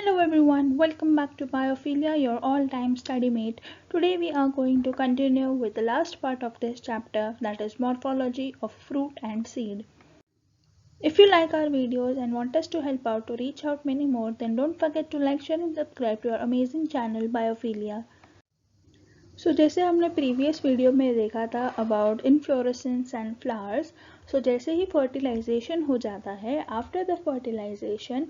Hello everyone, welcome back to Biophilia, your all-time study mate. Today we are going to continue with the last part of this chapter, that is Morphology of Fruit and Seed. If you like our videos and want us to help out to reach out many more, then don't forget to like, share and subscribe to our amazing channel Biophilia. So जैसे हमने previous video में देखा था about inflorescence and flowers, so जैसे ही fertilization हो जाता है, after the fertilization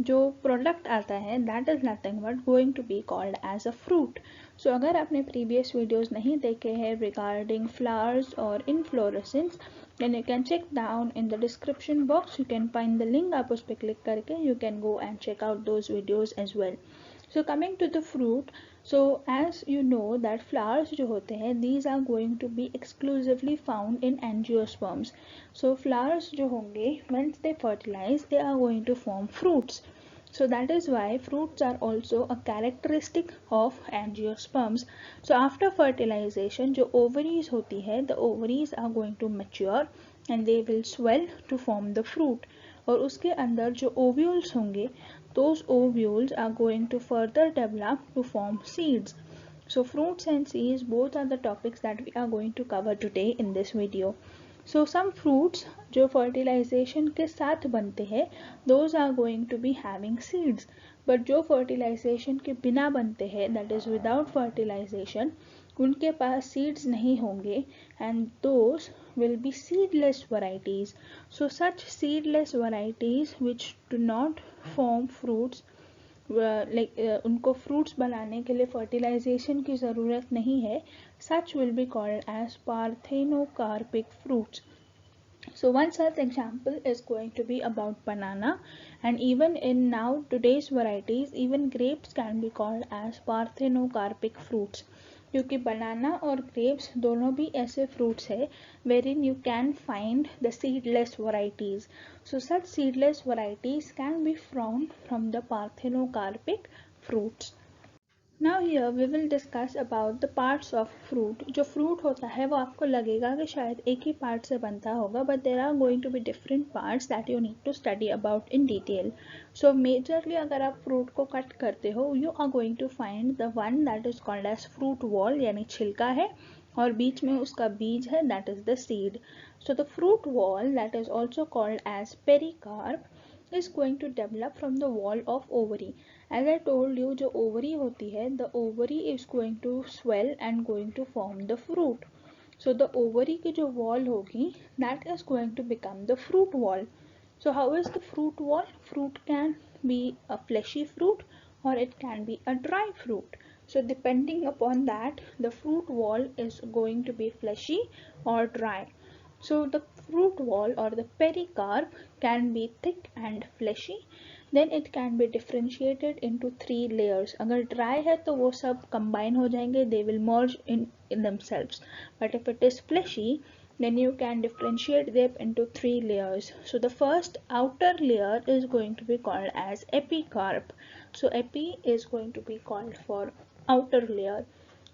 जो प्रोडक्ट आता है that is nothing but going to be called as a fruit. So अगर आपने प्रीवियस वीडियोस नहीं देखे हैं रिगार्डिंग फ्लावर्स और inflorescence then you can check down in the description box. You can find the link. आप उस पर click करके you can go and check out those videos as well. So coming to the fruit, so as you know that flowers जो होते हैं these are going to be exclusively found in angiosperms. So flowers जो होंगे once they fertilize they are going to form fruits. So that is why fruits are also a characteristic of angiosperms. So after fertilization जो ovaries होती है the ovaries are going to mature and they will swell to form the fruit. और उसके अंदर जो ovules होंगे those ovules are going to further develop to form seeds. So fruits and seeds both are the topics that we are going to cover today in this video. So some fruits जो fertilization के साथ बनते हैं those are going to be having seeds. But जो fertilization के बिना बनते हैं that is without fertilization उनके पास seeds नहीं होंगे and those will be seedless varieties. So such seedless varieties which do not form fruits उनको फ्रूट्स बनाने के लिए फर्टिलाइजेशन की ज़रूरत नहीं है such will be called as parthenocarpic fruits. So one such example is going to be about banana, and even in now today's varieties even grapes can be called as parthenocarpic fruits. क्योंकि बनाना और grapes दोनों भी ऐसे fruits है wherein you can find the seedless varieties. So such seedless varieties can be found from the parthenocarpic fruits. Now here we will discuss about the parts of fruit. जो fruit होता है वो आपको लगेगा कि शायद एक ही part से बनता होगा, but there are going to be different parts that you need to study about in detail. So majorly अगर आप fruit को cut करते हो you are going to find the one that is called as fruit wall यानी छिलका है और बीच में उसका बीज है that is the seed. So the fruit wall that is also called as pericarp is going to develop from the wall of ovary. As I told you जो ovary होती है the ovary is going to swell and going to form the fruit. So the ovary की जो wall होगी that is going to become the fruit wall. So how is the fruit wall? Fruit can be a fleshy fruit or it can be a dry fruit. So depending upon that the fruit wall is going to be fleshy or dry. So the fruit wall or the pericarp can be thick and fleshy. Then it can be differentiated into 3 layers. अगर dry है तो वो सब combine हो जाएंगे, they will merge in themselves. But if it is fleshy then you can differentiate them into 3 layers. So the first outer layer is going to be called as epicarp. So epi is going to be called for outer layer.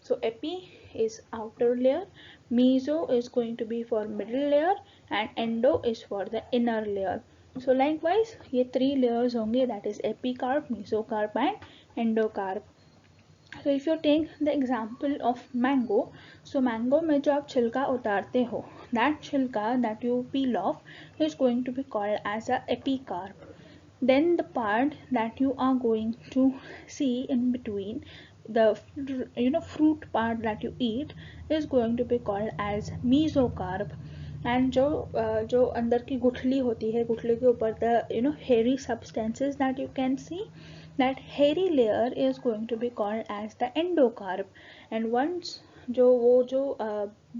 So epi is outer layer, meso is going to be for middle layer and endo is for the inner layer. So likewise ये 3 layers होंगे that is epicarp, mesocarp and endocarp. So if you take the example of mango, so mango में जो आप छिलका उतारते हो that छिलका that you peel off is going to be called as a epicarp. Then the part that you are going to see in between the fruit part that you eat is going to be called as mesocarp. And जो अंदर की गुठली होती है गुठली के ऊपर the hairy substances that you can see that hairy layer is going to be called as the endocarp. And once जो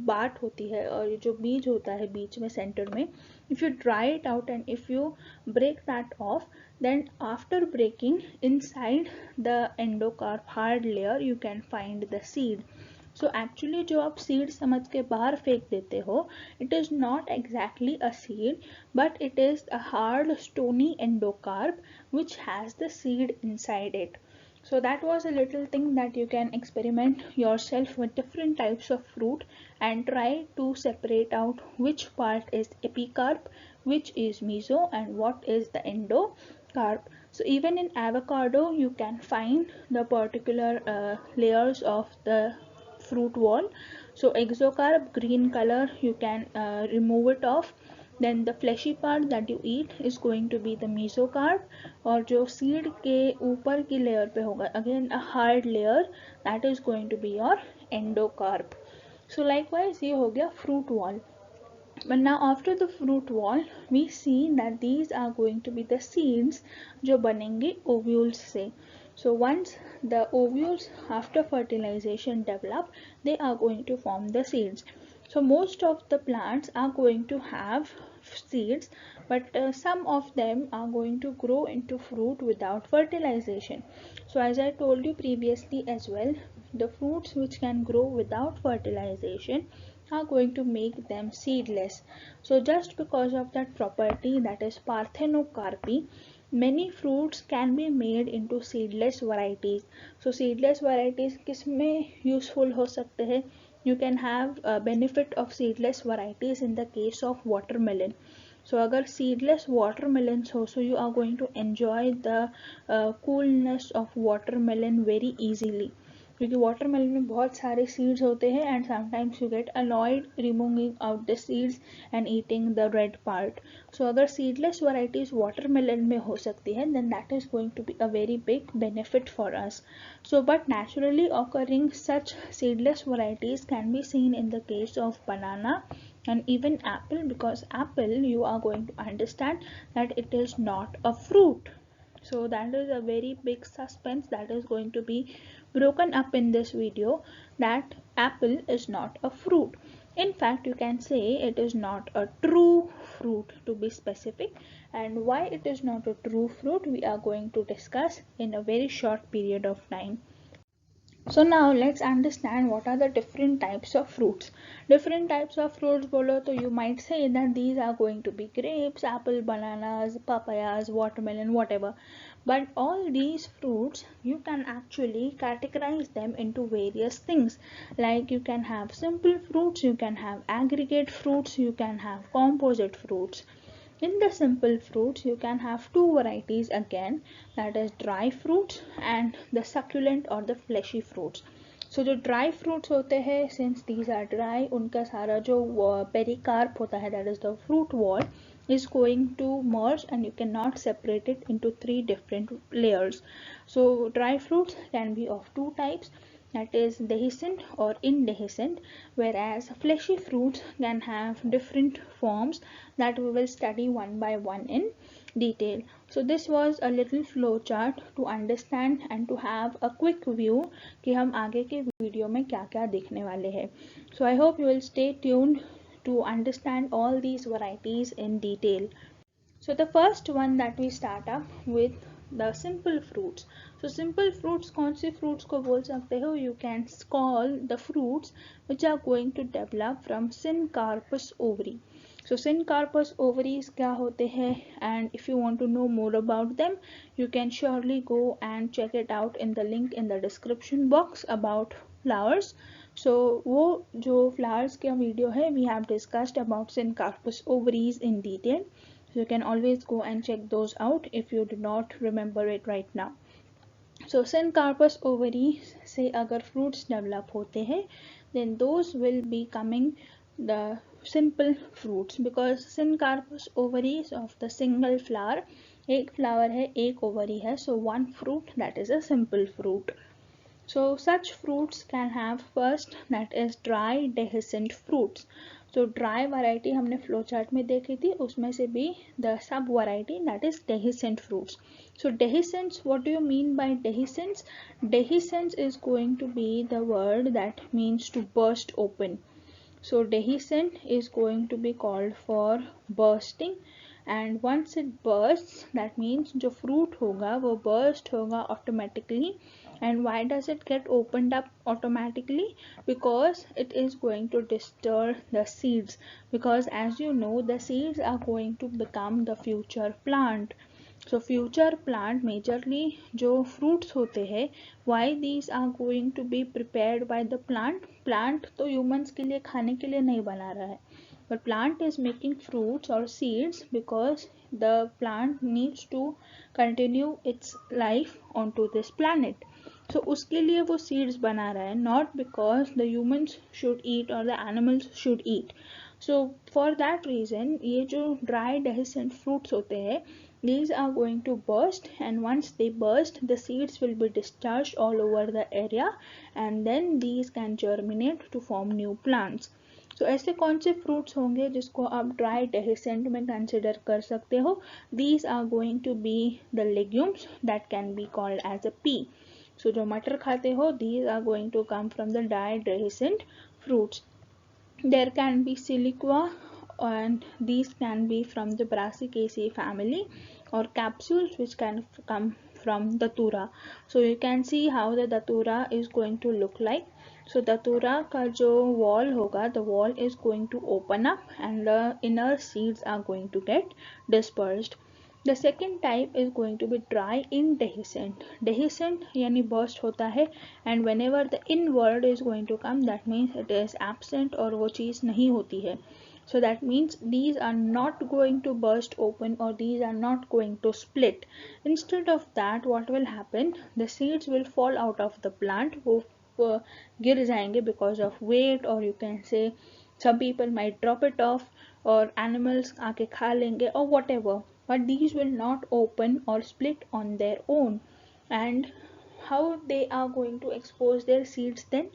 बाट होती है और जो बीज होता है बीच में सेंटर में if you dry it out and if you break that off then after breaking inside the endocarp hard layer you can find the seed. So actually जो आप seed समझ के बाहर फेंक देते हो it is not exactly a seed but it is a hard stony endocarp which has the seed inside it. So that was a little thing that you can experiment yourself with different types of fruit and try to separate out which part is epicarp, which is meso and what is the endocarp. So even in avocado you can find the particular layers of the fruit wall. So exocarp, green color, you can remove it off. Then the fleshy part that you eat is going to be the mesocarp, और जो seed के ऊपर की layer पे होगा, again a hard layer, that is going to be your endocarp. So likewise ये हो गया fruit wall. But now after the fruit wall we see that these are going to be the seeds जो बनेंगे ovules से. So once the ovules after fertilization develop, they are going to form the seeds. So most of the plants are going to have seeds, but some of them are going to grow into fruit without fertilization. So as I told you previously as well, the fruits which can grow without fertilization are going to make them seedless. So just because of that property, that is parthenocarpy, many fruits can be made into seedless varieties. So seedless varieties किसमें useful हो सकते हैं? You can have a benefit of seedless varieties in the case of watermelon. So अगर seedless watermelons हो, so you are going to enjoy the coolness of watermelon very easily. क्योंकि watermelon में बहुत सारे सीड्स होते हैं and sometimes you get annoyed removing out the seeds and eating the red part. So अगर seedless varieties watermelon में हो सकती है then that is going to be a very big benefit for us. So but naturally occurring such seedless varieties can be seen in the case of banana and even apple, because apple you are going to understand that it is not a fruit. So that is a very big suspense that is going to be broken up in this video, that apple is not a fruit. In fact you can say it is not a true fruit, to be specific, and why it is not a true fruit we are going to discuss in a very short period of time. So now let's understand what are the different types of fruits. Different types of fruits bolo to you might say that these are going to be grapes, apple, bananas, papayas, watermelon, whatever. But all these fruits you can actually categorize them into various things. Like you can have simple fruits, you can have aggregate fruits, you can have composite fruits. In the simple fruits you can have two varieties again, that is dry fruits and the succulent or the fleshy fruits. So जो dry fruits होते हैं, since these are dry, उनका सारा जो pericarp होता है, that is the fruit wall, is going to merge and you cannot separate it into three different layers. So dry fruits can be of two types, that is dehiscent or indehiscent, whereas fleshy fruits can have different forms that we will study one by one in detail. So this was a little flow chart to understand and to have a quick view कि हम आगे के video में क्या क्या देखने वाले हैं. So I hope you will stay tuned to understand all these varieties in detail. So the first one that we start up with the simple fruits. So simple fruits कौन से fruits को बोल सकते हो? You can call the fruits which are going to develop from syncarpous ovary. So syncarpous ovaries क्या होते हैं, and if you want to know more about them you can surely go and check it out in the link in the description box about flowers. So वो जो flowers का video है, we have discussed about syncarpous ovaries in detail. So you can always go and check those out if you do not remember it right now. So syncarpous ovaries से अगर fruits develop होते हैं then those will be coming the simple fruits, because syncarpous ovaries of the single flower, एक flower है एक ovary है, so one fruit, that is a simple fruit. So such fruits can have first, that is dry dehiscent fruits. So dry variety हमने flowchart में देखी थी, उसमें से भी the sub variety, that is dehiscent fruits. So dehiscence, what do you mean by dehiscence? Dehiscence is going to be the word that means to burst open. So dehiscent is going to be called for bursting, and once it bursts that means जो fruit होगा वो burst होगा automatically. And why does it get opened up automatically? Because it is going to disturb the seeds, because as you know the seeds are going to become the future plant. So future plant majorly जो fruits होते हैं, why these are going to be prepared by the plant? Plant तो humans के लिए खाने के लिए नहीं बना रहा है, but plant is making fruits or seeds because the plant needs to continue its life onto this planet. So उसके लिए वो seeds बना रहा है, not because the humans should eat or the animals should eat. So for that reason ये जो dry dehiscent fruits होते हैं, these are going to burst, and once they burst the seeds will be discharged all over the area, and then these can germinate to form new plants. So ऐसे कौन से fruits होंगे जिसको आप dry dehiscent में consider कर सकते हो? These are going to be the legumes that can be called as a pea. So जो मटर खाते हो, these are going to come from the dry dehiscent fruits. There can be siliqua, and these can be from the Brassicaceae family, or capsules which can come from datura. So you can see how the datura is going to look like. So datura का जो wall होगा, the wall is going to open up and the inner seeds are going to get dispersed. The second type is going to be dry indehiscent. Dehiscent यानी burst होता है, and whenever the in word is going to come, that means it is absent और वो चीज़ नहीं होती है. So that means these are not going to burst open or these are not going to split. Instead of that, what will happen? The seeds will fall out of the plant, वो गिर जाएंगे because of weight, or you can say some people might drop it off, or animals आके खा लेंगे, or whatever. But these will not open or split on their own. And how they are going to expose their seeds then?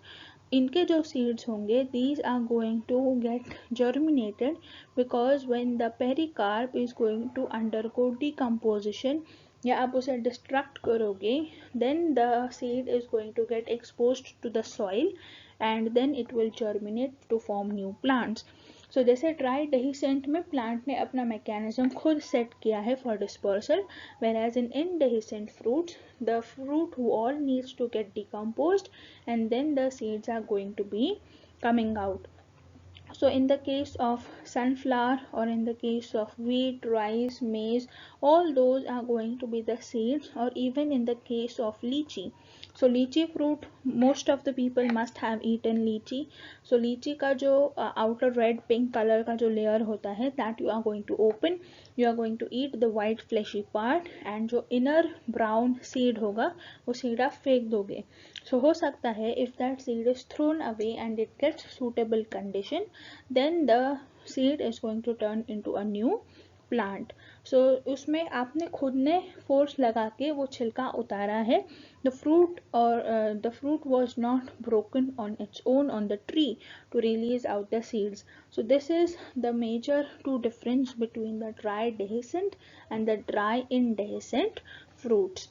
इनके जो seeds होंगे, these are going to get germinated, because when the pericarp is going to undergo decomposition, या आप उसे distract करोगे, then the seed is going to get exposed to the soil and then it will germinate to form new plants. So जैसे dry dehiscent में plant ने अपना mechanism खुद set किया है for dispersal, whereas in indehiscent fruits the fruit wall needs to get decomposed and then the seeds are going to be coming out. So in the case of sunflower, or in the case of wheat, rice, maize, all those are going to be the seeds, or even in the case of lychee. So lychee fruit, most of the people must have eaten lychee. So lychee का जो outer red pink color का जो layer होता है, that you are going to open. You are going to eat the white fleshy part, and जो inner brown seed होगा वो seed आप फेंक दोगे. So हो सकता है if that seed is thrown away and it gets suitable condition, then the seed is going to turn into a new plant. So उसमें आपने खुद ने force लगा के वो छिलका उतारा है. The fruit the fruit was not broken on its own on the tree to release out the seeds. So this is the major two difference between the dry dehiscent and the dry indehiscent fruits.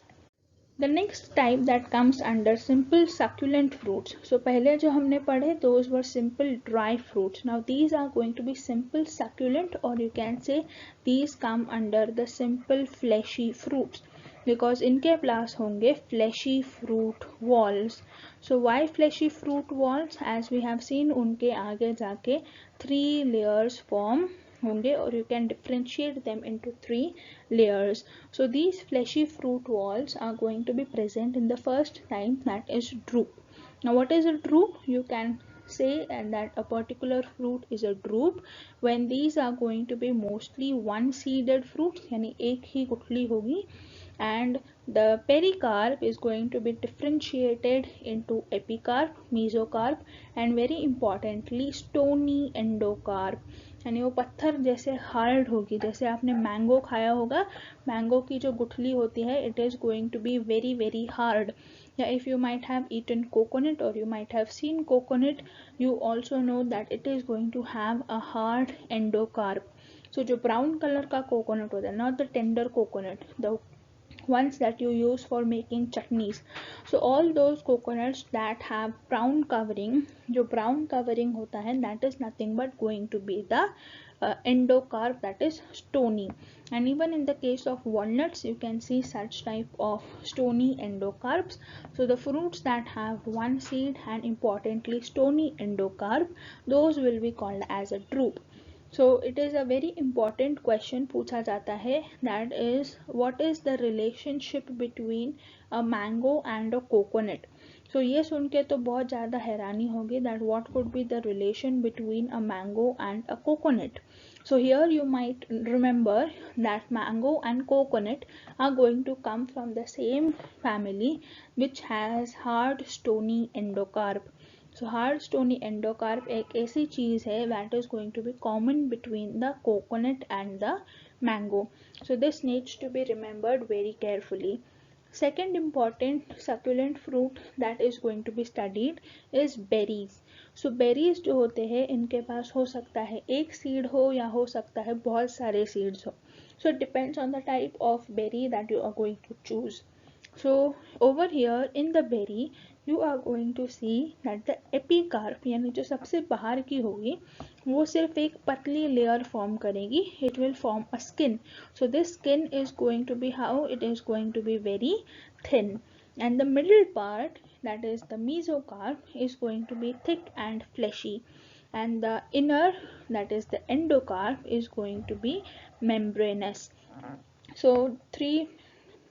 The next type that comes under simple succulent fruits. So पहले जो हमने पढ़े, those were simple dry fruits. Now these are going to be simple succulent, or you can say these come under the simple fleshy fruits, because इनके पास होंगे fleshy fruit walls. So why fleshy fruit walls? As we have seen, उनके आगे जाके 3 layers form होंगे, or you can differentiate them into 3 layers. So these fleshy fruit walls are going to be present in the first type, that is drupe. Now what is a drupe? You can say that a particular fruit is a drupe when these are going to be mostly one seeded fruits, यानी एक ही गुठली होगी, and the pericarp is going to be differentiated into epicarp, mesocarp, and very importantly stony endocarp. यानी वो पत्थर जैसे hard होगी. जैसे आपने मैंगो खाया होगा, मैंगो की जो गुठली होती है, it is going to be very very hard. या if you might have eaten coconut और you might have seen coconut, you also know that it is going to have a hard endocarp. So जो brown colour का coconut होता है, not the tender coconut, the ones that you use for making chutneys. So all those coconuts that have brown covering, जो brown covering होता है, that is nothing but going to be the endocarp, that is stony. And even in the case of walnuts, you can see such type of stony endocarps. So the fruits that have one seed and importantly stony endocarp, those will be called as a drupe. So it is a very important question पूछा जाता है, that is what is the relationship between a mango and a coconut. So ये सुन के तो बहुत ज़्यादा हैरानी होगी that what could be the relation between a mango and a coconut. So here you might remember that mango and coconut are going to come from the same family which has hard stony endocarp. So hard stony endocarp एक ऐसी चीज़ है that is going to be common between the coconut and the mango. So this needs to be remembered very carefully. Second important succulent fruit that is going to be studied is berries. So berries जो होते हैं इनके पास हो सकता है एक seed हो या हो सकता है बहुत सारे seeds हो. So it depends on the type of berry that you are going to choose. So over here in the berry you are going to see that the epicarp यानी जो सबसे बाहर की होगी वो सिर्फ एक पतली लेयर फॉर्म करेगी. It will form a skin. So this skin is going to be how it is going to be very thin, and the middle part, that is the mesocarp, is going to be thick and fleshy, and the inner, that is the endocarp, is going to be membranous. So three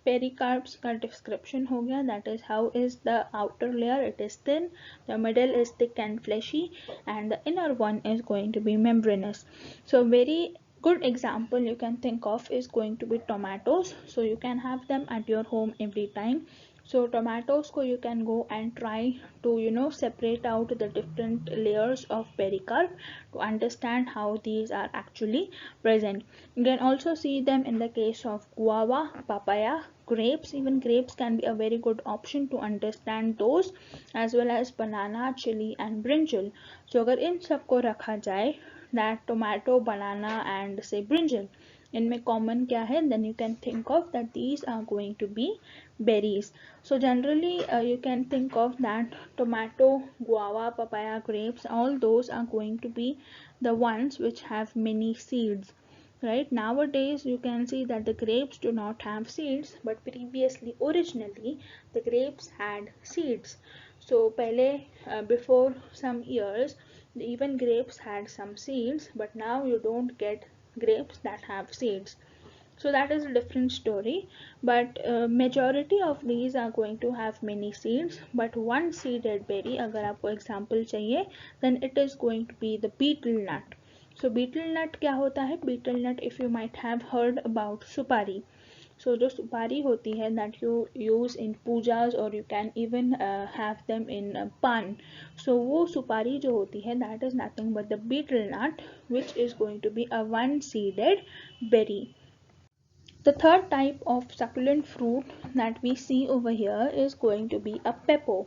pericarps का description हो गया. That is how is the outer layer, it is thin, the middle is thick and fleshy, and the inner one is going to be membranous. So very good example you can think of is going to be tomatoes. So you can have them at your home every time. So tomatoes ko you can go and try to separate out the different layers of pericarp to understand how these are actually present. You can also see them in the case of guava, papaya, grapes. Even grapes can be a very good option to understand those, as well as banana, chili and brinjal. So अगर इन सबको रखा जाए, that tomato, banana and say brinjal, इनमें common क्या है, then you can think of that these are going to be berries. So generally you can think of that tomato, guava, papaya, grapes, all those are going to be the ones which have many seeds. Right, nowadays you can see that the grapes do not have seeds, but previously, originally, the grapes had seeds. So pehle before some years even grapes had some seeds, but now you don't get grapes that have seeds. So that is a different story, but majority of these are going to have many seeds, but one seeded berry अगर आपको example चाहिए, then it is going to be the betel nut. So betel nut क्या होता है? Betel nut, if you might have heard about supari. So जो सुपारी होती है that you use in pujas, or you can even have them in pan. So वो सुपारी जो होती है that is nothing but the betel nut, which is going to be a one seeded berry. The third type of succulent fruit that we see over here is going to be a pepo.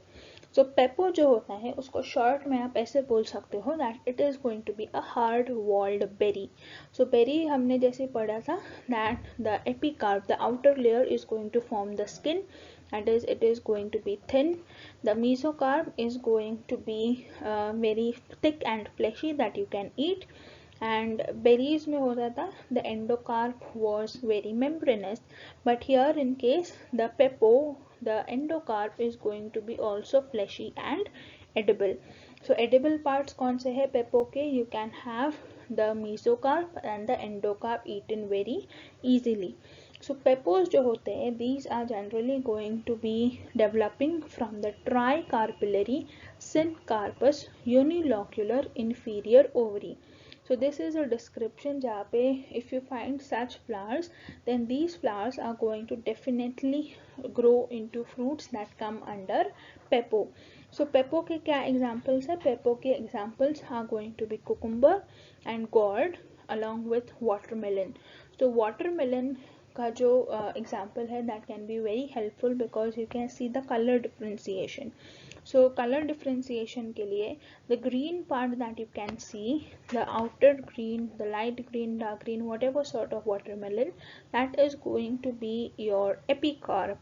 So pepo जो होता है उसको short में आप ऐसे बोल सकते हो that it is going to be a hard walled berry. So berry हमने जैसे पढ़ा था that the epicarp, the outer layer, is going to form the skin. That is, it is going to be thin. The mesocarp is going to be very thick and fleshy that you can eat. And berries में होता था the endocarp was very membranous, but here in case the pepo, the endocarp is going to be also fleshy and edible. So edible parts कौन से है pepo के? You can have the mesocarp and the endocarp eaten very easily. So pepos जो होते हैं, these are generally going to be developing from the tricarpillary syncarpous unilocular inferior ovary. So this is a description जहाँ पे if you find such flowers, then these flowers are going to definitely grow into fruits that come under pepo. So pepo के क्या examples है? Pepo के examples are going to be cucumber and gourd along with watermelon. So watermelon का जो example है that can be very helpful because you can see the color differentiation. So color differentiation के लिए the green part that you can see, the outer green, the light green, dark green, whatever sort of watermelon, that is going to be your epicarp.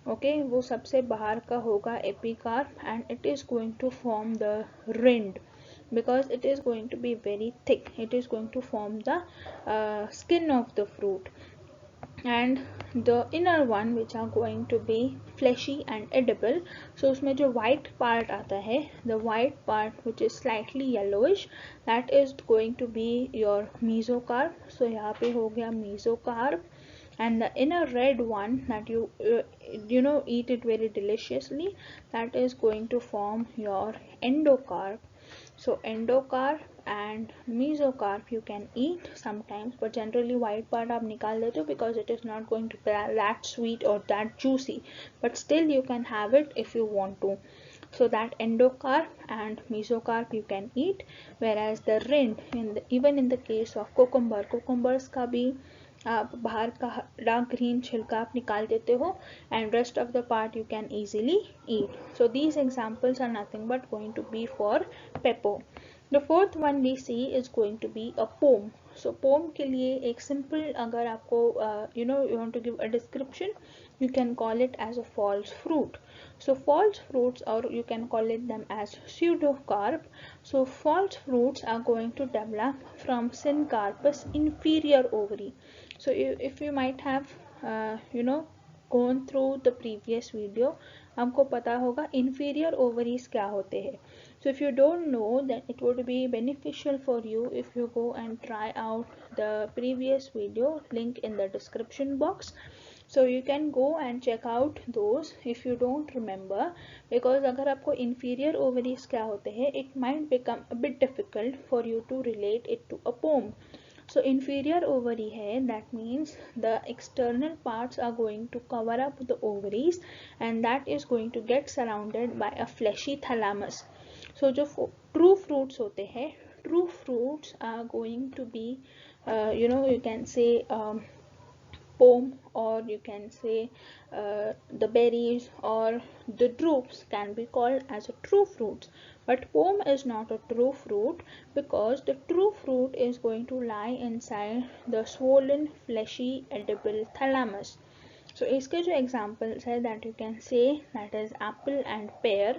Okay, वो सबसे बाहर का होगा epicarp, and it is going to form the rind because it is going to be very thick. It is going to form the skin of the fruit. And the inner one which are going to be fleshy and edible. So उसमें जो white part आता है, the white part which is slightly yellowish, that is going to be your mesocarp. So यहाँ पे हो गया mesocarp, and the inner red one that you eat it very deliciously, that is going to form your endocarp. So endocarp and mesocarp you can eat sometimes, but generally white part आप निकाल देते हो because it is not going to be that sweet or that juicy, but still you can have it if you want to. So that endocarp and mesocarp you can eat, whereas the rind even in the case of cucumbers का भी आप बाहर का dark green छिलका आप निकाल देते हो, and rest of the part you can easily eat. So these examples are nothing but going to be for pepper. The fourth one we see is going to be a pome. So pome के लिए एक simple, अगर आपको you want to give a description, you can call it as a false fruit. So false fruits, or you can call it them as pseudocarp. So false fruits are going to develop from syncarpus inferior ovary. So if you might have gone through the previous video, हमको पता होगा inferior ovaries क्या होते हैं. So if you don't know, then it would be beneficial for you if you go and try out the previous video, link in the description box. So you can go and check out those if you don't remember, because अगर आपको inferior ovaries क्या होते हैं, it might become a bit difficult for you to relate it to a pome. So inferior ovary hai, that means the external parts are going to cover up the ovaries, and that is going to get surrounded by a fleshy thalamus. So जो true fruits होते हैं, true fruits are going to be you can say pome, or you can say the berries or the drupes can be called as a true fruits. But pome is not a true fruit, because the true fruit is going to lie inside the swollen fleshy edible thalamus. So इसके जो examples है that you can say, that is apple and pear.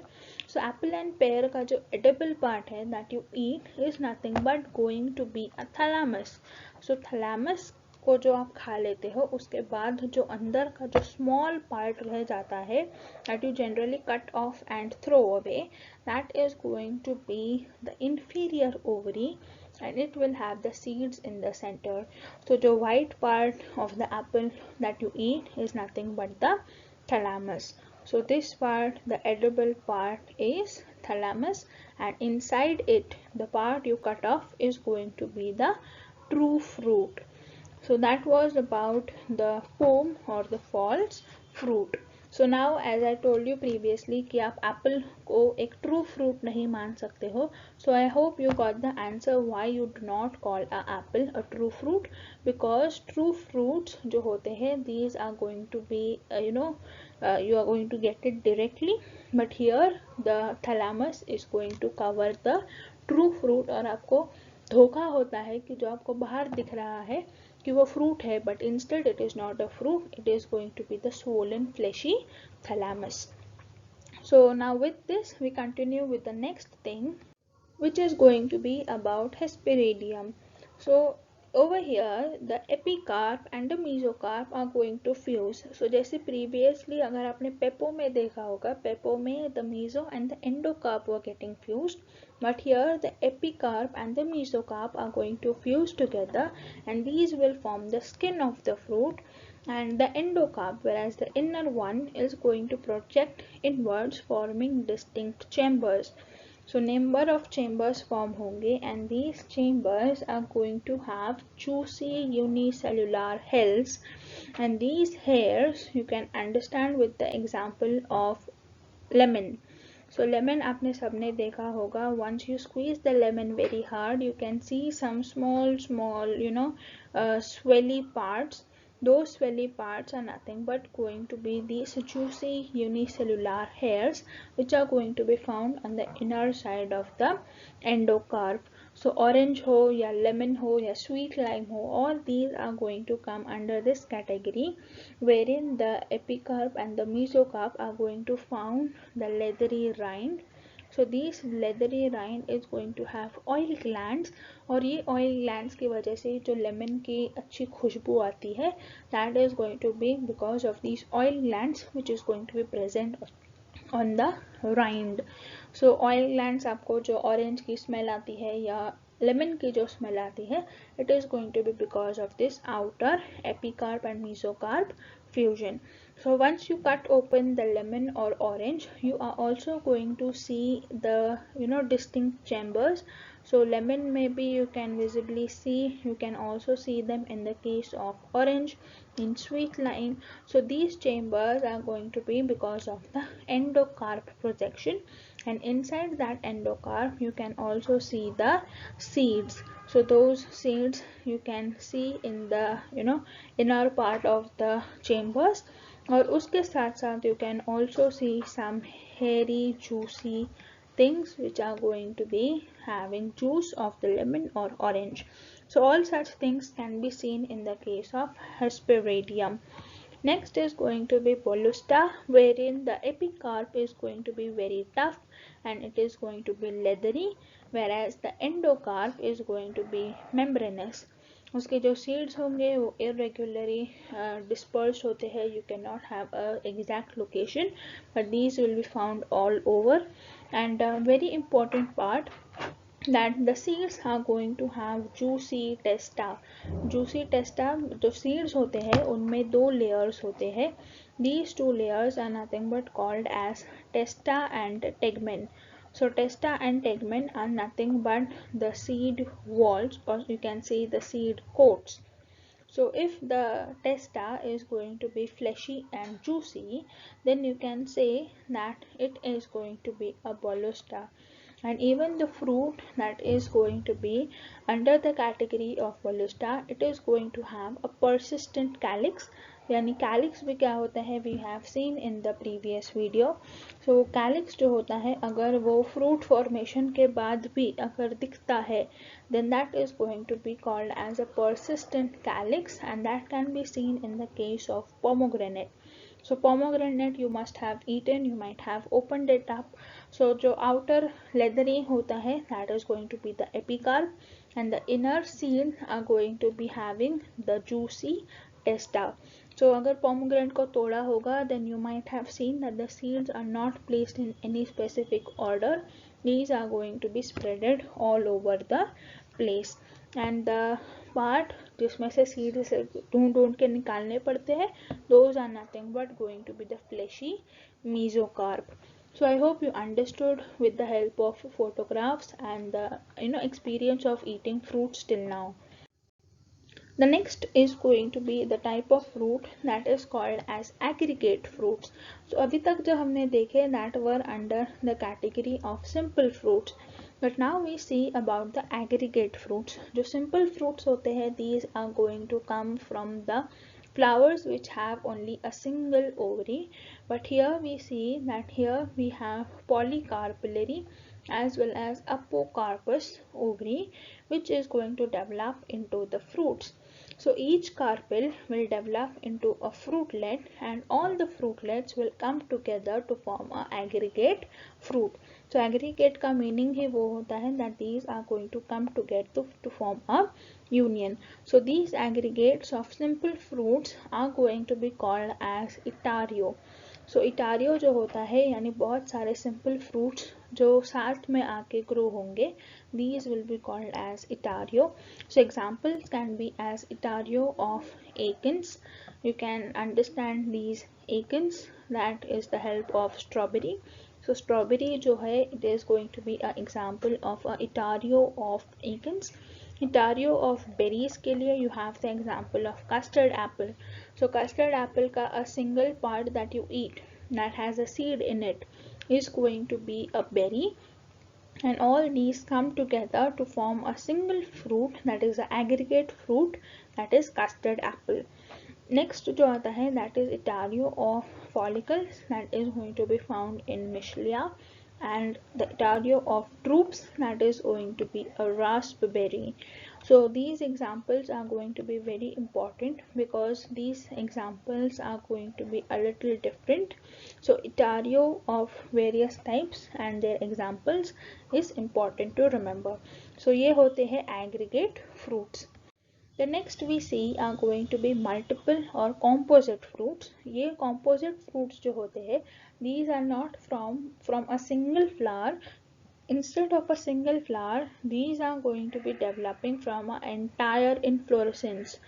So apple and pear का जो edible part है that you eat is nothing but going to be a thalamus. So thalamus को जो आप खा लेते हो, उसके बाद जो अंदर का जो small part रह जाता है, that you generally cut off and throw away, that is going to be the inferior ovary, and it will have the seeds in the center. So the white part of the apple that you eat is nothing but the thalamus. So this part, the edible part, is thalamus, and inside it, the part you cut off is going to be the true fruit. So that was about the pome or the false fruit. So now, as I told you previously कि आप apple को एक true fruit नहीं मान सकते हो. So I hope you got the answer why you do not call a apple a true fruit, because true fruits जो होते हैं, these are going to be you are going to get it directly, but here the thalamus is going to cover the true fruit, और आपको धोखा होता है कि जो आपको बाहर दिख रहा है कि वो fruit है, but instead it is not a fruit, it is going to be the swollen fleshy thalamus. So now with this we continue with the next thing, which is going to be about Hesperidium. So over here the epicarp and the mesocarp are going to fuse. So जैसे previously अगर आपने पेपो में देखा होगा, पेपो में the meso and the endocarp were getting fused, but here the epicarp and the mesocarp are going to fuse together, and these will form the skin of the fruit and the endocarp, whereas the inner one is going to project inwards, forming distinct chambers. So number of chambers form होंगे, and these chambers are going to have juicy unicellular hairs, and these hairs you can understand with the example of lemon. So lemon आपने सबने देखा होगा, once you squeeze the lemon very hard, you can see some small swelly parts. Those swelly parts are nothing but going to be these juicy unicellular hairs, which are going to be found on the inner side of the endocarp. So orange ho ya lemon ho ya sweet lime ho, all these are going to come under this category, wherein the epicarp and the mesocarp are going to found the leathery rind. So these leathery rind is going to have oil glands, और ये oil glands की वजह से जो lemon की अच्छी खुशबू आती है, that is going to be because of these oil glands which is going to be present on the rind. So oil glands आपको जो orange की smell आती है या lemon की जो smell आती है, it is going to be because of this outer epicarp and mesocarp fusion. So once you cut open the lemon or orange, you are also going to see the distinct chambers. So lemon maybe you can visibly see, you can also see them in the case of orange, in sweet lime. So these chambers are going to be because of the endocarp projection, and inside that endocarp you can also see the seeds. So those seeds you can see in the inner part of the chambers, और उसके साथ साथ you can also see some hairy juicy things which are going to be having juice of the lemon or orange. So all such things can be seen in the case of Hesperidium. Next is going to be Polusta, wherein the epicarp is going to be very tough and it is going to be leathery, whereas the endocarp is going to be membranous. उसके जो seeds होंगे वो irregularly dispersed होते हैं. You cannot have a exact location, but these will be found all over. And very important part, that the seeds are going to have juicy testa. Juicy testa जो seeds होते हैं उनमें दो layers होते हैं. These two layers are nothing but called as testa and tegmen. So testa and tegmen are nothing but the seed walls, or you can say the seed coats. So if the testa is going to be fleshy and juicy, then you can say that it is going to be a bolusta. And even the fruit that is going to be under the category of bolusta, it is going to have a persistent calyx. यानी calyx भी क्या होता है, we have seen in the previous video. So calyx जो होता है, अगर वो fruit formation के बाद भी अगर दिखता है, then that is going to be called as a persistent calyx, and that can be seen in the case of pomegranate. So pomegranate you must have eaten, you might have opened it up. So जो outer leathery होता है, that is going to be the epicarp, and the inner seeds are going to be having the juicy testa. So अगर pomegranate को तोड़ा होगा, then you might have seen that the seeds are not placed in any specific order. These are going to be spreaded all over the place. And the part जिसमें से seeds ढूंढ के निकालने पड़ते हैं, those are nothing but going to be the fleshy mesocarp. So I hope you understood with the help of photographs and the experience of eating fruits till now. The next is going to be the type of fruit that is called as aggregate fruits. So अभी तक जो हमने देखे that were under the category of simple fruits, but now we see about the aggregate fruits. जो simple fruits होते हैं, these are going to come from the flowers which have only a single ovary, but here we see that here we have polycarpillary as well as apocarpous ovary, which is going to develop into the fruits. So each carpel will develop into a fruitlet, and all the fruitlets will come together to form an aggregate fruit. So aggregate का meaning ही वो होता है that these are going to come together to form a union. So these aggregates of simple fruits are going to be called as itario. So itario जो होता है, यानी बहुत सारे simple fruits जो साथ में आके grow होंगे, these will be called as itario. So examples can be as itario of achenes. You can understand these achenes, that is the help of strawberry. So strawberry जो है, it is going to be an example of a itario of achenes. Itario of berries के लिए you have the example of custard apple. So custard apple का a single part that you eat that has a seed in it is going to be a berry, and all these come together to form a single fruit, that is the aggregate fruit, that is custard apple. Next जो आता है, that is itario of follicles, that is going to be found in Michelia, and the itario of drupes, that is going to be a raspberry. So these examples are going to be very important because these examples are going to be a little different. So itario of various types and their examples is important to remember. So ये होते हैं aggregate fruits. The next we see are going to be multiple or composite fruits. ये composite fruits जो होते हैं, these are not from a single flower. instead of a single flower, these are going to be developing from an entire inflorescence.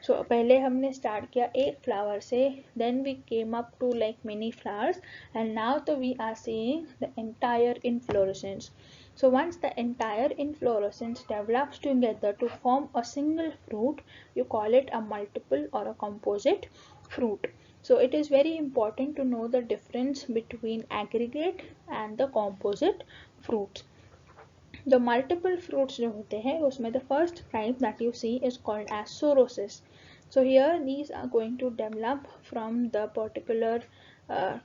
So पहले हमने start किया एक flower से, then we came up to like many flowers, and now we are seeing the entire inflorescence. So once the entire inflorescence develops together to form a single fruit, you call it a multiple or a composite fruit. So it is very important to know the difference between aggregate and the composite fruits. The multiple fruits जो होते हैं उसमें the first type that you see is called as sorosis. So here these are going to develop from the particular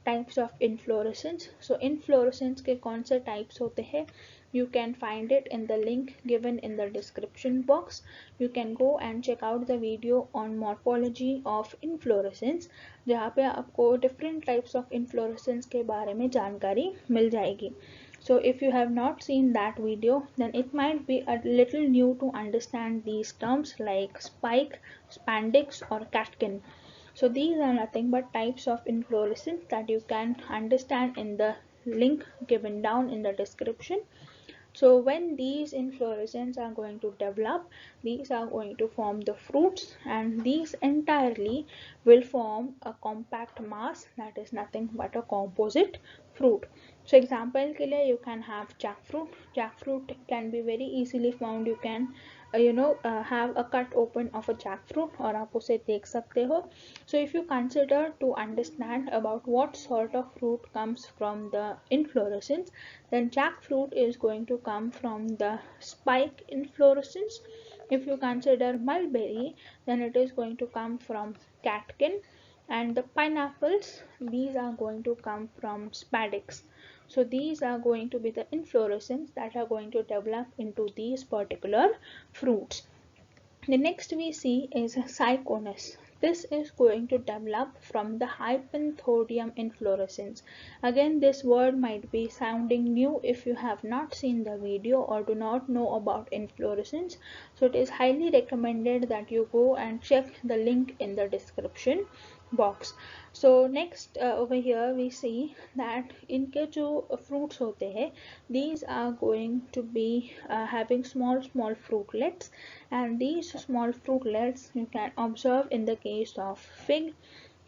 types of inflorescence. So inflorescence के कौन से types होते हैं, you can find it in the link given in the description box. You can go and check out the video on morphology of inflorescence, जहाँ पे आपको different types of inflorescence के बारे में जानकारी मिल जाएगी. So if you have not seen that video, then it might be a little new to understand these terms like spike, spandex or catkin. So these are nothing but types of inflorescence that you can understand in the link given down in the description. So when these inflorescences are going to develop, these are going to form the fruits, and these entirely will form a compact mass that is nothing but a composite fruit. So example के लिए you can have jackfruit. Jackfruit can be very easily found. You can have a cut open of a jackfruit और आप उसे देख सकते हो. So if you consider to understand about what sort of fruit comes from the inflorescence, then jackfruit is going to come from the spike inflorescence. If you consider mulberry, then it is going to come from catkin, and the pineapples, these are going to come from spadix. So these are going to be the inflorescence that are going to develop into these particular fruits. The next we see is Syconus. This is going to develop from the Hypanthodium inflorescence. Again, this word might be sounding new if you have not seen the video or do not know about inflorescence. So it is highly recommended that you go and check the link in the description box. So next over here we see that इनके जो fruits होते हैं, these are going to be having small fruitlets, and these small fruitlets you can observe in the case of fig,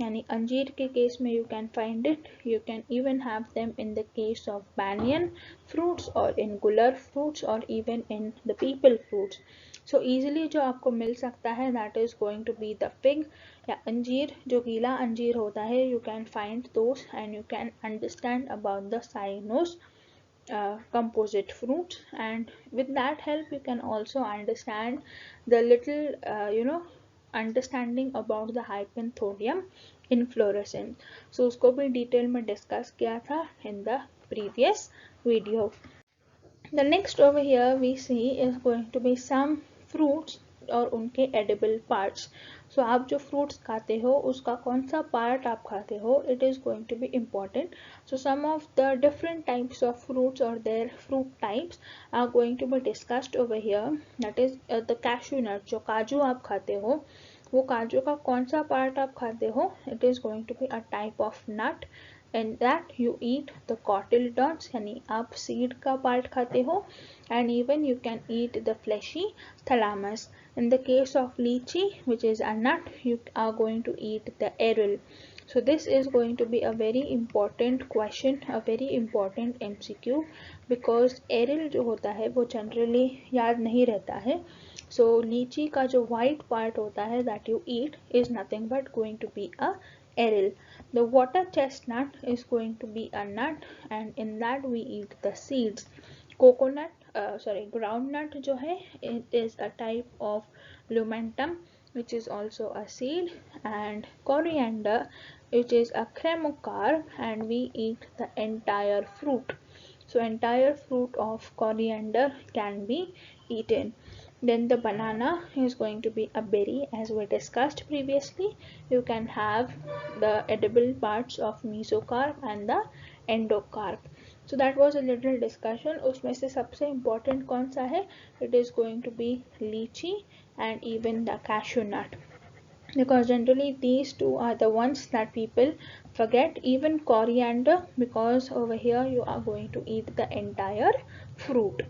यानी अंजीर के case में you can find it. You can even have them in the case of banyan fruits or in gular fruits or even in the people fruits. So easily जो आपको मिल सकता है that is going to be the fig या अंजीर, जो गीला अंजीर होता है, you can find those and you can understand about the cyanose composite fruits, and with that help you can also understand the little understanding about the hypanthodium inflorescence. So उसको भी detail में डिस्कस किया था in the previous video. The next over here we see is going to be some fruits और उनके edible parts. So आप जो fruits खाते हो उसका कौन सा part आप खाते हो, it is going to be important. So some of the different types of fruits or their fruit types are going to be discussed over here. That is the cashew nut. जो काजू आप खाते हो, वो काजू का कौन सा part आप खाते हो, it is going to be a type of nut. In that you eat the cotyledons, यानी आप seed का part खाते हो, and even you can eat the fleshy thalamus. In the case of lychee, which is a nut, you are going to eat the aril. So this is going to be a very important question, a very important MCQ, because aril जो होता है वो generally याद नहीं रहता है. So lychee का जो white part होता है that you eat is nothing but going to be a aril. The water chestnut is going to be a nut, and in that we eat the seeds. Coconut, groundnut जो है, it is a type of lumentum, which is also a seed, and coriander, which is a cremocarp, and we eat the entire fruit. So entire fruit of coriander can be eaten. Then the banana is going to be a berry, as we discussed previously. You can have the edible parts of mesocarp and the endocarp. So that was a little discussion. उसमें से सबसे important कौन सा है? It is going to be lychee and even the cashew nut. because generally these two are the ones that people forget, even coriander, because over here you are going to eat the entire fruit.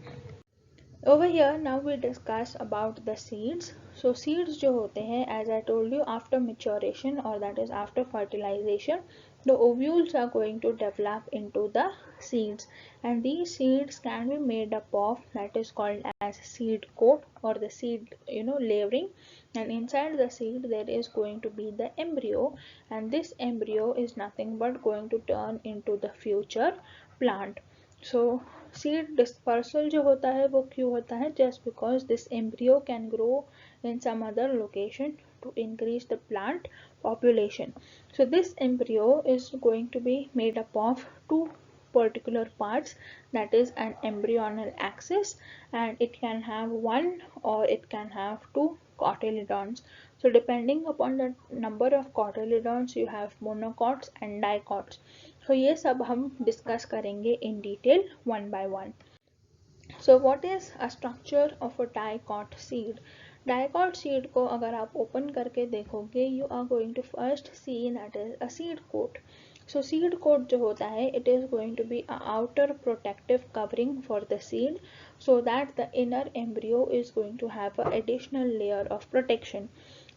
Over here now we discuss about the seeds. So seeds जो होते हैं, as I told you, after maturation, or that is after fertilization, the ovules are going to develop into the seeds, and these seeds can be made up of, that is called as seed coat, or the seed layering, and inside the seed there is going to be the embryo, and this embryo is nothing but going to turn into the future plant. So seed dispersal जो होता है वो क्यों होता है? Just because this embryo can grow in some other location to increase the plant population. So this embryo is going to be made up of two particular parts, that is an embryonal axis, and it can have one or it can have two cotyledons. So depending upon the number of cotyledons you have monocots and dicots. So ये सब हम discuss करेंगे in detail one by one. So what is a structure of a dicot seed? Dicot seed को अगर आप open करके देखोगे, you are going to first see that is a seed coat. So seed coat जो होता है, it is going to be a outer protective covering for the seed, so that the inner embryo is going to have an additional layer of protection.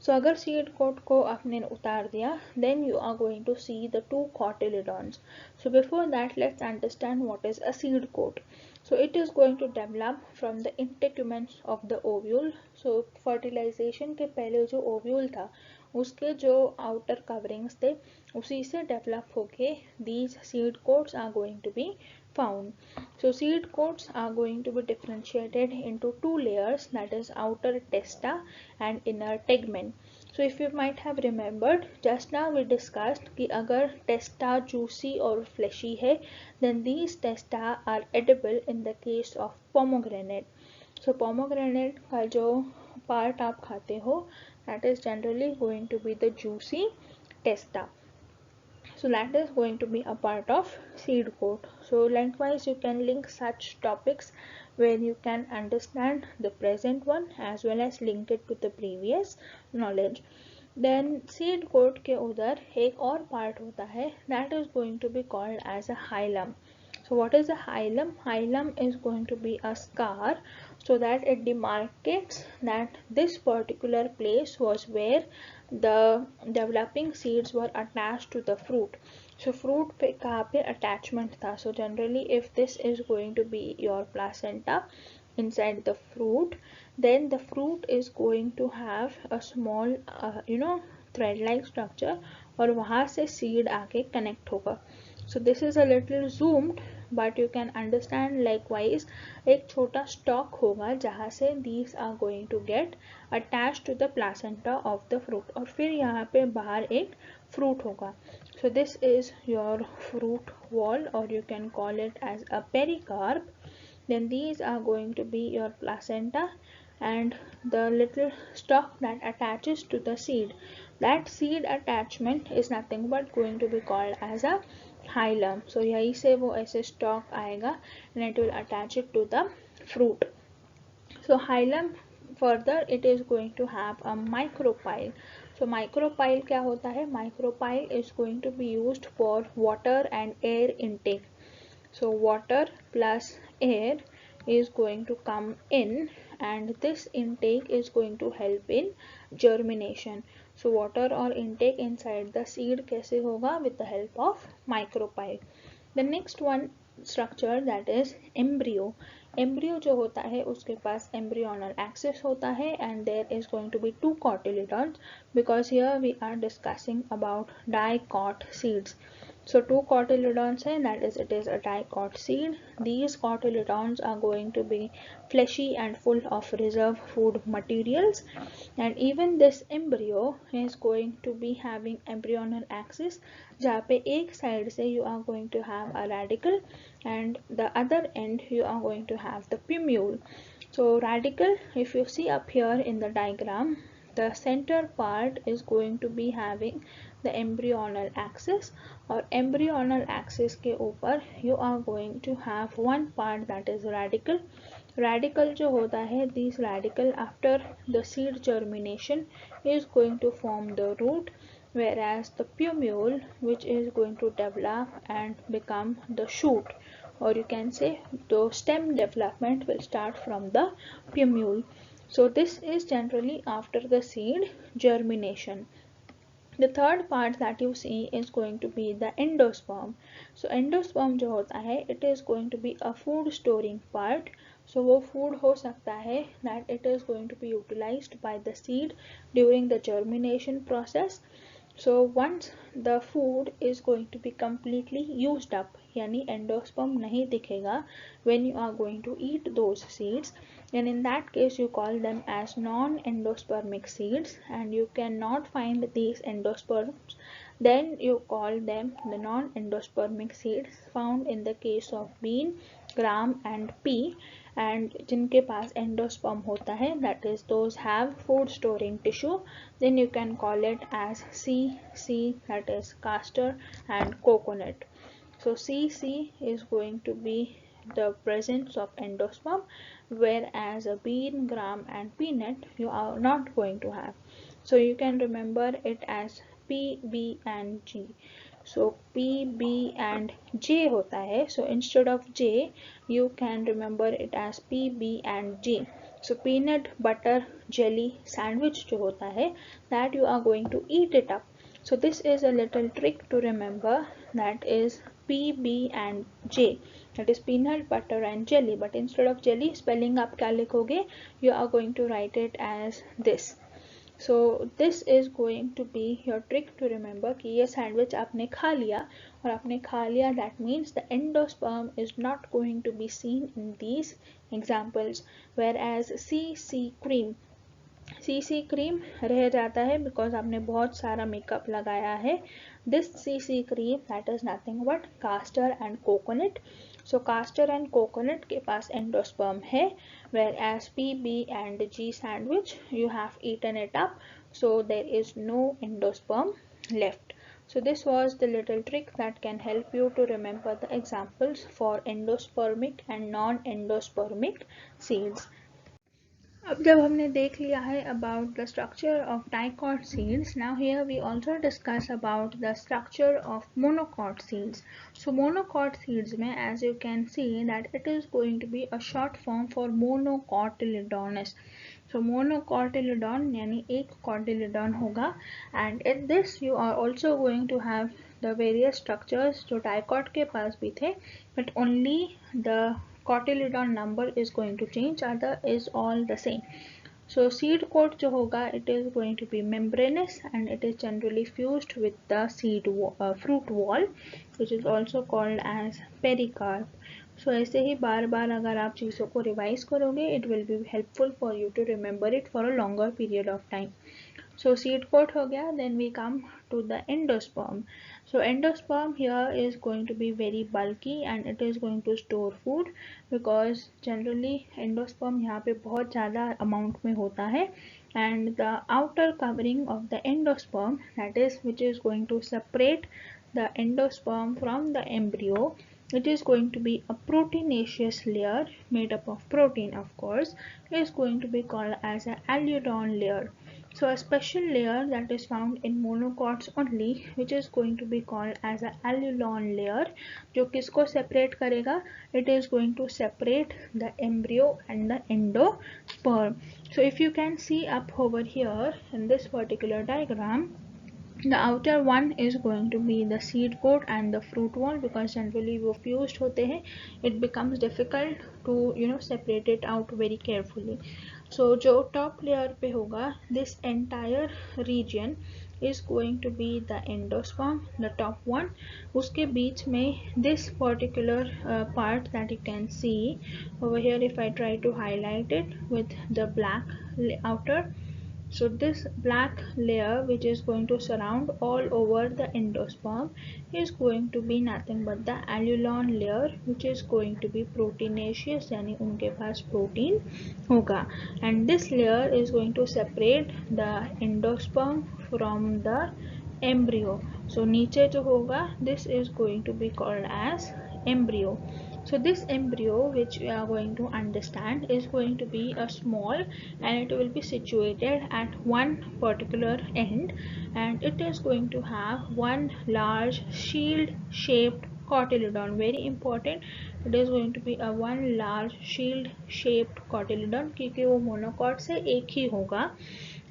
So अगर seed coat को आपने उतार दिया, then you are going to see the two cotyledons. So before that, let's understand what is a seed coat. So it is going to develop from the integuments of the ovule. So fertilization के पहले जो ovule था, उसके जो outer coverings थे, उसी से develop होके these seed coats are going to be found. So seed coats are going to be differentiated into two layers, that is outer testa and inner tegmen. So if you might have remembered, just now we discussed कि अगर testa juicy और fleshy है, then these testa are edible in the case of pomegranate. So pomegranate का जो part आप खाते हो, that is generally going to be the juicy testa. So that is going to be a part of seed coat. So lengthwise you can link such topics where you can understand the present one as well as link it to the previous knowledge. Then seed coat के उधर एक और part होता है, that is going to be called as a hilum. So what is a hilum? Hilum is going to be a scar, so that it demarcates that this particular place was where the developing seeds were attached to the fruit. So fruit पे कहाँ पे attachment था? So generally if this is going to be your placenta inside the fruit, then the fruit is going to have a small thread like structure, और वहाँ से seed आके connect होगा. So this is a little zoomed, but you can understand likewise एक छोटा stalk होगा जहाँ से these are going to get attached to the placenta of the fruit, और फिर यहाँ पे बाहर एक fruit होगा. So this is your fruit wall, or you can call it as a pericarp. Then these are going to be your placenta and the little stalk that attaches to the seed. That seed attachment is nothing but going to be called as a hilum. So यही से वो ऐसे stalk आएगा and it will attach it to the fruit. So hilum further it is going to have a micropyle. So micropyle क्या होता है? Micropyle is going to be used for water and air intake. So water plus air is going to come in, and this intake is going to help in germination. So water or intake inside the seed कैसे होगा? With the help of micropyle. The next one structure, that is embryo. Embryo जो होता है उसके पास embryonal axis होता है, and there is going to be two cotyledons, because here we are discussing about dicot seeds. So two cotyledons है, that is it is a dicot seed. These cotyledons are going to be fleshy and full of reserve food materials, and even this embryo is going to be having embryonal axis जहाँ पे एक side से you are going to have a radicle and the other end you are going to have the plumule. So radicle, if you see up here in the diagram, the center part is going to be having the embryonal axis, और embryonal axis के ऊपर you are going to have one part that is radicle. radicle जो होता है, this radicle after the seed germination is going to form the root, whereas the plumule, which is going to develop and become the shoot, or you can say the stem development will start from the plumule. So this is generally after the seed germination. The third part that you see is going to be the endosperm. So endosperm जो होता है, it is going to be a food storing part. So वो food हो सकता है that it is going to be utilized by the seed during the germination process. So once the food is going to be completely used up, यानी endosperm नहीं दिखेगा when you are going to eat those seeds, and in that case you call them as non-endospermic seeds, and you cannot find these endosperms, then you call them the non-endospermic seeds found in the case of bean, gram and pea, and जिनके पास endosperm होता है, that is those have food storing tissue, then you can call it as CC, that is castor and coconut. So CC is going to be the presence of endosperm, whereas a bean, gram and peanut you are not going to have. So you can remember it as P, B and G. So P, B and J होता है. So instead of J, you can remember it as P, B and G. So peanut butter jelly sandwich जो होता है, that you are going to eat it up. So this is a little trick to remember, that is P, B and J. That is peanut butter and jelly. But instead of jelly, spelling आप क्या लिखोगे? You are going to write it as this. So this is going to be your trick to remember कि ये sandwich आपने खा लिया, और आपने खा लिया, that means the endosperm is not going to be seen in these examples. Whereas CC cream, CC cream रह जाता है because आपने बहुत सारा मेकअप लगाया है. This CC cream, that is nothing but castor and coconut. So castor and coconut के पास endosperm है, whereas P, B and G sandwich you have eaten it up, so there is no endosperm left. So this was the little trick that can help you to remember the examples for endospermic and non-endospermic seeds. अब जब हमने देख लिया है about the structure of dicot seeds, now here we also discuss about the structure of monocot seeds. So monocot seeds में, as you can see, that it is going to be a short form for monocotyledonous. So monocotyledon यानी एक cotyledon होगा, and in this you are also going to have the various structures जो dicot के पास भी थे, but only the cotyledon number is going to change, other is all the same. So seed coat जो होगा, it is going to be membranous and it is generally fused with the fruit wall, which is also called as pericarp. So ऐसे ही बार बार अगर आप चीज़ों को revise करोगे, it will be helpful for you to remember it for a longer period of time. So seed coat हो गया, then we come to the endosperm. So endosperm here is going to be very bulky and it is going to store food, because generally endosperm यहाँ पे बहुत ज़्यादा amount में होता है, and the outer covering of the endosperm, that is which is going to separate the endosperm from the embryo, it is going to be a proteinaceous layer made up of protein, of course, is going to be called as an alluron layer. So a special layer that is found in monocots only, which is going to be called as an alluron layer, जो किसको separate करेगा? It is going to separate the embryo and the endosperm. So if you can see up over here in this particular diagram, the outer one is going to be the seed coat and the fruit wall, because generally वो fused होते हैं, it becomes difficult to separate it out very carefully. So जो top layer पे होगा, this entire region is going to be the endosperm, the top one. उसके बीच में this particular part that you can see over here, if I try to highlight it with the black outer, so this black layer which is going to surround all over the endosperm is going to be nothing but the alluron layer, which is going to be proteinaceous, यानी उनके पास protein होगा, and this layer is going to separate the endosperm from the embryo. So नीचे जो होगा, this is going to be called as embryo. So this embryo which we are going to understand is going to be a small, and it will be situated at one particular end, and it is going to have one large shield shaped cotyledon. Very important, it is going to be a one large shield shaped cotyledon क्योंकि वो monocot से एक ही होगा,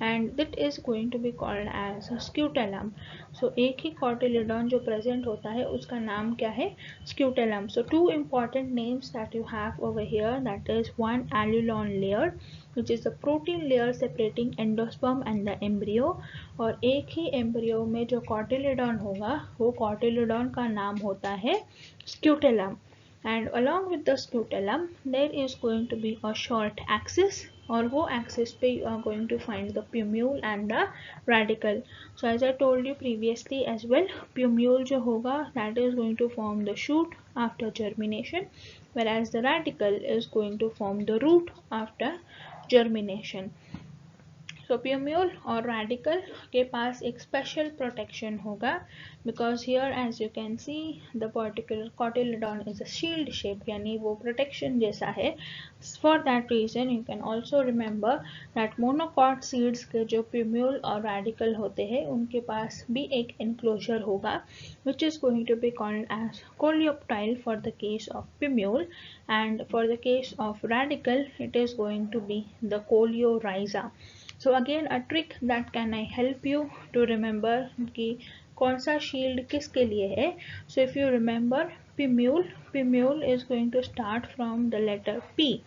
and that is going to be called as scutellum. So एक ही cotyledon जो present होता है उसका नाम क्या है? Scutellum. So two important names that you have over here, that is one allulon layer which is the protein layer separating endosperm and the embryo, और एक ही embryo में जो cotyledon होगा वो cotyledon का नाम होता है scutellum. And along with the scutellum there is going to be a short axis, और वो axis पे you are going to find the plumule and the radicle. So as I told you previously as well, plumule जो होगा that is going to form the shoot after germination, whereas the radicle is going to form the root after germination. So plumule और radicle के पास एक special protection होगा, because here as you can see the particular cotyledon is a shield shape, यानी वो protection जैसा है. For that reason you can also remember that monocot seeds के जो plumule और radicle होते हैं उनके पास भी एक enclosure होगा, which is going to be called as coleoptile for the case of plumule, and for the case of radicle it is going to be the coleorhiza. So again a trick that can I help you to remember कि कौन सा shield किसके लिए है. So if you remember plumule is going to start from the letter P.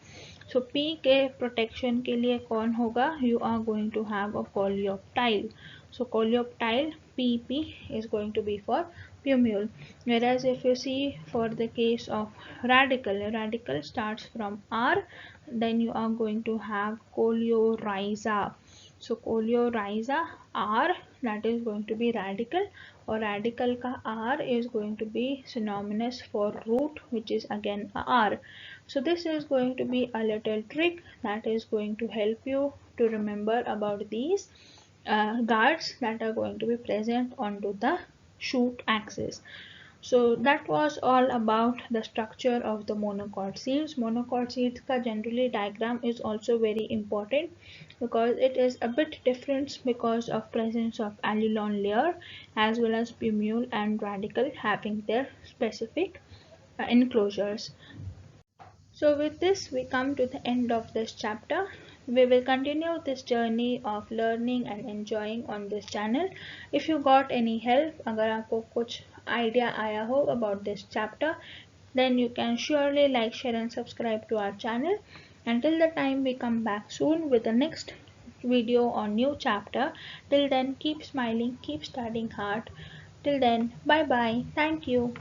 So P के protection के लिए कौन होगा? You are going to have a coleoptile. So coleoptile PP is going to be for plumule, whereas if you see for the case of radicle starts from R, then you are going to have coleorhiza. So coleorhiza R, that is going to be radicle, और radicle का R is going to be synonymous for root, which is again a R. So this is going to be a little trick that is going to help you to remember about these guards that are going to be present onto the shoot axis. So that was all about the structure of the monocot seeds. Monocot seeds ka generally diagram is also very important because it is a bit different because of presence of allulon layer as well as plumule and radicle having their specific enclosures. So with this we come to the end of this chapter. We will continue this journey of learning and enjoying on this channel. If you got any help, अगर आपको कुछ idea आया हो about this chapter, then you can surely like, share and subscribe to our channel. Until the time we come back soon with the next video or new chapter. Till then keep smiling, keep studying hard. Till then bye bye. Thank you.